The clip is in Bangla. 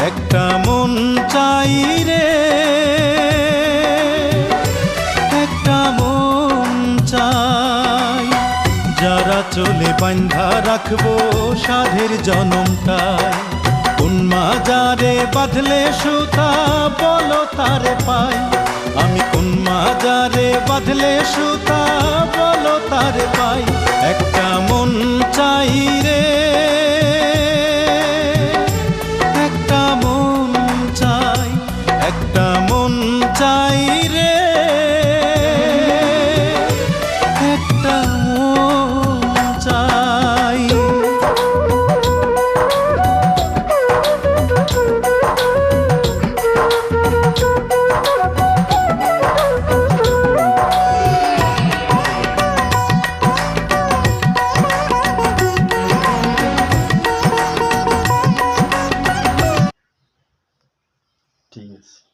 একটা মন চাই রে, একটা মন চাই, যারা চলে বান্ধা রাখবো সাধের জনমটাই। কোন মাজারে বাঁধলে সুতা বলো তারে পাই, আমি কোন মাজারে বাঁধলে সুতা বলো তারে পাই। একটা মন চাই রে, একটা মন চাই, একটা মন চাই রে, একটা মন চাই। ঠিক আছে।